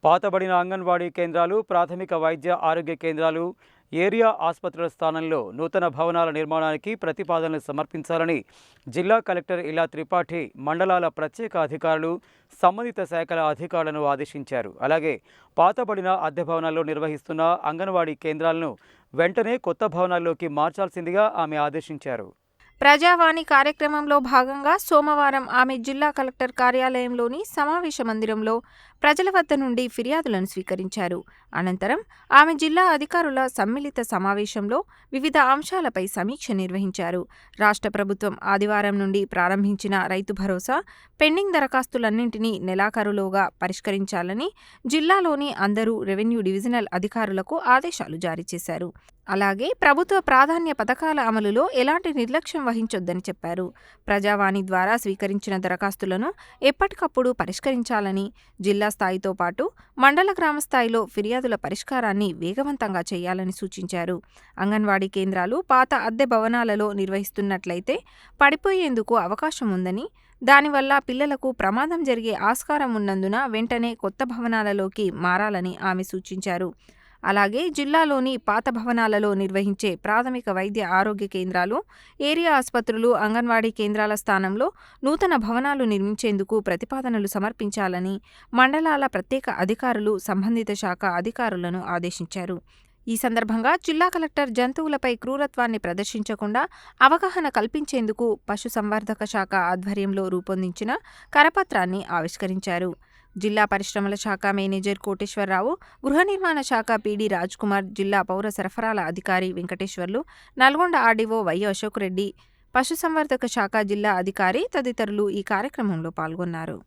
పాతబడిన అంగన్వాడీ కేంద్రాలు, ప్రాథమిక వైద్య ఆరోగ్య కేంద్రాలు, ఏరియా ఆసుపత్రుల స్థానంలో నూతన భవనాల నిర్మాణానికి ప్రతిపాదనలు సమర్పించాలని జిల్లా కలెక్టర్ ఇలా త్రిపాఠి మండలాల ప్రత్యేక అధికారులు, సంబంధిత శాఖల అధికారులను ఆదేశించారు. అలాగే పాతబడిన అద్దె భవనాల్లో నిర్వహిస్తున్న అంగన్వాడీ కేంద్రాలను వెంటనే కొత్త భవనాల్లోకి మార్చాల్సిందిగా ఆమె ఆదేశించారు. ప్రజావాణి కార్యక్రమంలో భాగంగా సోమవారం ఆమె జిల్లా కలెక్టర్ కార్యాలయంలోని సమావేశ మందిరంలో ప్రజల వద్ద నుండి ఫిర్యాదులను స్వీకరించారు. అనంతరం ఆమె జిల్లా అధికారుల సమ్మిళిత సమావేశంలో వివిధ అంశాలపై సమీక్ష నిర్వహించారు. రాష్ట్ర ప్రభుత్వం ఆదివారం నుండి ప్రారంభించిన రైతు భరోసా పెండింగ్ దరఖాస్తులన్నింటినీ నెలాఖరులోగా పరిష్కరించాలని జిల్లాలోని అందరూ రెవెన్యూ డివిజనల్ అధికారులకు ఆదేశాలు జారీ చేశారు. అలాగే ప్రభుత్వ ప్రాధాన్య పథకాల అమలులో ఎలాంటి నిర్లక్ష్యం వహించొద్దని చెప్పారు. ప్రజావాణి ద్వారా స్వీకరించిన దరఖాస్తులను ఎప్పటికప్పుడు పరిష్కరించాలని, జిల్లా స్థాయితో పాటు మండల గ్రామ స్థాయిలో ఫిర్యాదుల పరిష్కారాన్ని వేగవంతంగా చేయాలని సూచించారు. అంగన్వాడీ కేంద్రాలు పాత అద్దె భవనాలలో నిర్వహిస్తున్నట్లయితే పడిపోయేందుకు అవకాశం ఉందని, దానివల్ల పిల్లలకు ప్రమాదం జరిగే ఆస్కారం ఉన్నందున వెంటనే కొత్త భవనాలలోకి మారాలని ఆమె సూచించారు. అలాగే జిల్లాలోని పాత భవనాలలో నిర్వహించే ప్రాథమిక వైద్య ఆరోగ్య కేంద్రాలు, ఏరియా ఆసుపత్రులు, అంగన్వాడీ కేంద్రాల స్థానంలో నూతన భవనాలు నిర్మించేందుకు ప్రతిపాదనలు సమర్పించాలని మండలాల ప్రత్యేక అధికారులు, సంబంధిత శాఖ అధికారులను ఆదేశించారు. ఈ సందర్భంగా జిల్లా కలెక్టర్ జంతువులపై క్రూరత్వాన్ని ప్రదర్శించకుండా అవగాహన కల్పించేందుకు పశుసంవర్ధక శాఖ ఆధ్వర్యంలో రూపొందించిన కరపత్రాన్ని ఆవిష్కరించారు. జిల్లా పరిశ్రమల శాఖ మేనేజర్ కోటేశ్వరరావు, గృహ నిర్మాణ శాఖ పీడీ రాజ్కుమార్, జిల్లా పౌర సరఫరాల అధికారి వెంకటేశ్వర్లు, నల్గొండ ఆర్డీఓ వై అశోక్ రెడ్డి, పశుసంవర్ధక శాఖ జిల్లా అధికారి తదితరులు ఈ కార్యక్రమంలో పాల్గొన్నారు.